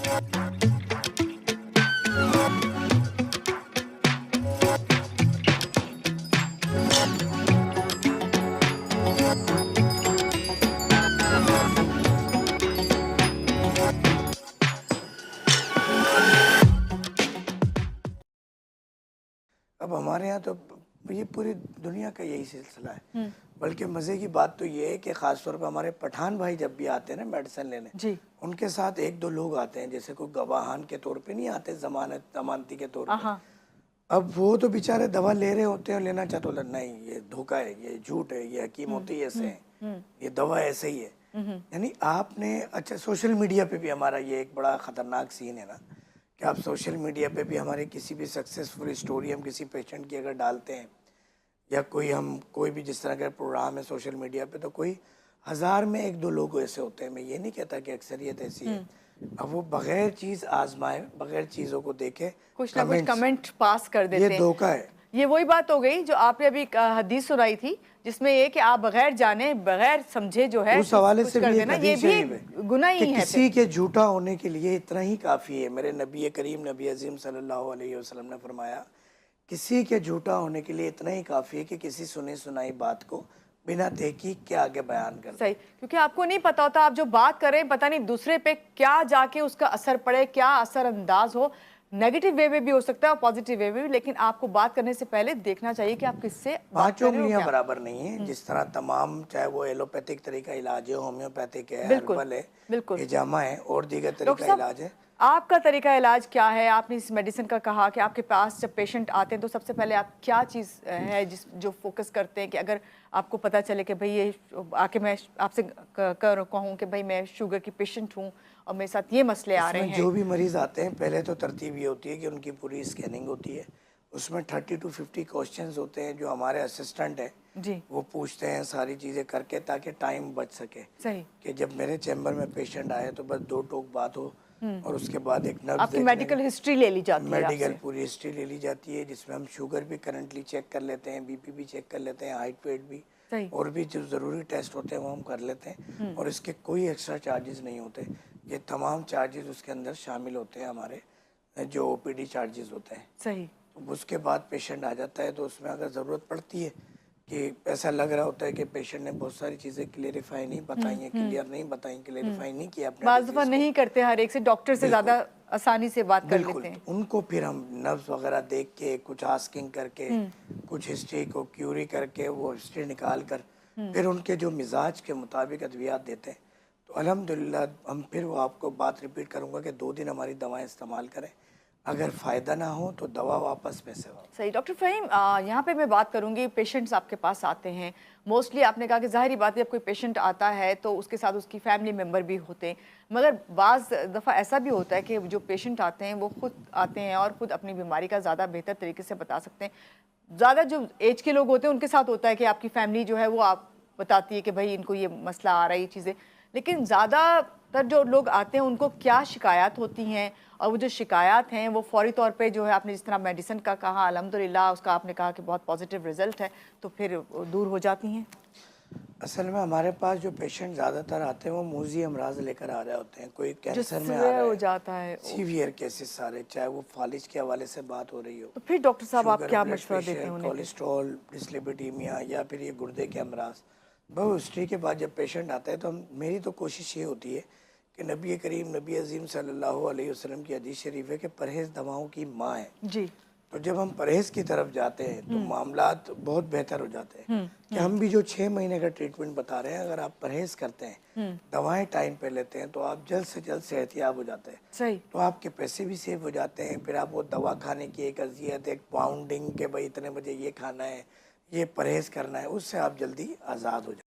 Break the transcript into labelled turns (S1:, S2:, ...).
S1: अब हमारे यहाँ तो ये पूरी दुनिया का यही सिलसिला है। बल्कि मज़े की बात तो ये है कि ख़ासतौर पर हमारे पठान भाई जब भी आते हैं ना मेडिसिन लेने
S2: जी।
S1: उनके साथ एक दो लोग आते हैं, जैसे कोई गवाहान के तौर पे नहीं आते, जमानती के तौर पे। अब वो तो बेचारे दवा ले रहे होते हैं, लेना चाहते हो, नहीं ये धोखा है, ये झूठ है, ये हकीम होते ही ऐसे हैं, ये दवा ऐसे ही है। यानी आपने, अच्छा सोशल मीडिया पे भी हमारा ये एक बड़ा ख़तरनाक सीन है ना, कि आप सोशल मीडिया पे भी हमारे किसी भी सक्सेसफुल स्टोरी हम किसी पेशेंट की अगर डालते हैं, या कोई भी जिस तरह का प्रोग्राम है सोशल मीडिया पे, तो कोई 1000 में 1-2 लोग ऐसे होते हैं। मैं ये नहीं कहता कि अक्सरियत ऐसी है। अब वो बगैर चीज़ आजमाए, बगैर चीज़ों को देखे
S2: कुछ ना कुछ कमेंट पास कर देते हैं।
S1: ये धोखा है।
S2: ये वही बात हो गई जो आपने अभी हदीस सुनाई थी, जिसमें ये कि आप बगैर जाने बगैर समझे जो है
S1: उस हवाले से भी
S2: ये भी गुनाह ही है।
S1: किसी के झूठा होने के लिए इतना ही काफ़ी है। मेरे नबी करीम नबी अज़ीम सल्लल्लाहु अलैहि वसल्लम ने फरमाया, किसी के झूठा होने के लिए इतना ही काफ़ी है कि किसी सुनी सुनाई बात को बिना तहकीक के आगे बयान कर।
S2: सही, क्योंकि आपको नहीं पता होता आप जो बात करें, पता नहीं दूसरे पे क्या जाके उसका असर पड़े, क्या असर अंदाज हो। नेगेटिव वे में भी हो सकता है और पॉजिटिव वे में भी, लेकिन आपको बात करने से पहले देखना चाहिए कि आप किससे बात कर रहे हो।
S1: 5 उंगलियां बराबर नहीं है। जिस तरह तमाम, चाहे वो एलोपैथिक तरीका इलाज है, होम्योपैथिक है, हर्बल है, हिजामा है और दीगर तरीका इलाज है।
S2: आपका तरीका इलाज क्या है? आपने इस मेडिसिन का कहा कि आपके पास जब पेशेंट आते हैं तो सबसे पहले आप क्या चीज़ है जो फोकस करते हैं कि अगर आपको पता चले कि भाई ये आके मैं आपसे कहूँ कि भाई मैं शुगर की पेशेंट हूँ और मेरे साथ ये मसले आ रहे हैं।
S1: जो भी मरीज आते हैं, पहले तो तरतीब ये होती है कि उनकी पूरी स्कैनिंग होती है। उसमें 30 to 50 क्वेश्चंस होते हैं जो हमारे असिस्टेंट हैं
S2: जी
S1: वो पूछते हैं सारी चीज़ें करके, ताकि टाइम बच सके।
S2: सही
S1: कि जब मेरे चैम्बर में पेशेंट आए तो बस 2 टोक बात हो और उसके बाद एक नब्ज
S2: आपकी मेडिकल हिस्ट्री ले ली जाती है।
S1: मेडिकल पूरी हिस्ट्री ले ली जाती है, जिसमें हम शुगर भी करंटली चेक कर लेते हैं, बीपी भी चेक कर लेते हैं, हाइट वेट भी, और भी जो ज़रूरी टेस्ट होते हैं वो हम कर लेते हैं। और इसके कोई एक्स्ट्रा चार्जेस नहीं होते। ये तमाम चार्जेस उसके अंदर शामिल होते हैं, हमारे जो ओपीडी चार्जेस होते हैं।
S2: सही।
S1: तो उसके बाद पेशेंट आ जाता है, तो उसमें अगर ज़रूरत पड़ती है कि ऐसा लग रहा होता है कि पेशेंट ने बहुत सारी चीज़ें क्लेरिफाई नहीं बताई हैं, क्लियर नहीं बताई, क्लेरिफाई नहीं किया अपने,
S2: बाज़ दफ़ा नहीं करते, हर एक से डॉक्टर से ज़्यादा आसानी से बात कर लेते हैं।
S1: तो उनको फिर हम नब्ज वगैरह देख के, कुछ आस्किंग करके, कुछ हिस्ट्री को क्यूरी करके, वो हिस्ट्री निकाल कर फिर उनके जो मिजाज के मुताबिक अद्वियात देते हैं। तो अल्हम्दुलिल्लाह हम फिर वो आपको बात रिपीट करूँगा कि 2 दिन हमारी दवाएँ इस्तेमाल करें, अगर फ़ायदा ना हो तो दवा वापस पैसे वापस।
S2: सही। डॉक्टर फ़हीम, यहाँ पे मैं बात करूँगी, पेशेंट्स आपके पास आते हैं, मोस्टली आपने कहा कि ज़ाहिरी बात है जब कोई पेशेंट आता है तो उसके साथ उसकी फैमिली मेम्बर भी होते हैं, मगर बाज़ दफ़ा ऐसा भी होता है कि जो पेशेंट आते हैं वो खुद आते हैं और ख़ुद अपनी बीमारी का ज़्यादा बेहतर तरीके से बता सकते हैं। ज़्यादा जो एज के लोग होते हैं उनके साथ होता है कि आपकी फैमिली जो है वो आप बताती है कि भाई इनको ये मसला आ रहा है, ये चीज़ें, लेकिन ज़्यादातर जो लोग आते हैं उनको क्या शिकायत होती हैं, और वो जो शिकायत हैं वो फौरी तौर पे जो है, आपने जिस तरह मेडिसिन का कहा अल्हम्दुलिल्लाह उसका आपने कहा कि बहुत पॉजिटिव रिजल्ट है, तो फिर दूर हो जाती हैं।
S1: असल में हमारे पास जो पेशेंट ज़्यादातर आते हैं वो मूजी अमराज लेकर आ रहे होते हैं। कोई कैंसर में आ रहा है,
S2: हो जाता है,
S1: सीवियर केसेस सारे, चाहे वो फालिज के हवाले से बात हो रही हो।
S2: तो फिर डॉक्टर साहब आप क्या मशवरा देते हैं उन्हें?
S1: कोलेस्ट्रॉल, डिस्लिपिडीमिया, या फिर ये गुर्दे के अमराज। बहुत हिस्ट्री के बाद जब पेशेंट आता है तो मेरी तो कोशिश ये होती है कि नबी करीम नबी अज़ीम सल्लल्लाहु अलैहि वसल्लम की हदीस शरीफ है कि परहेज़ दवाओं की माँ है
S2: जी।
S1: तो जब हम परहेज़ की तरफ जाते हैं तो मामलात बहुत बेहतर हो जाते हैं। कि हम भी जो 6 महीने का ट्रीटमेंट बता रहे हैं, अगर आप परहेज़ करते हैं, दवाएं टाइम पे लेते हैं, तो आप जल्द से जल्द सेहतियाब हो जाते हैं।
S2: सही।
S1: तो आपके पैसे भी सेव हो जाते हैं। फिर आप वो दवा खाने की एक अजियत, एक पाउंडिंग के भाई इतने बजे ये खाना है, ये परहेज़ करना है, उससे आप जल्दी आज़ाद हो जाते हैं।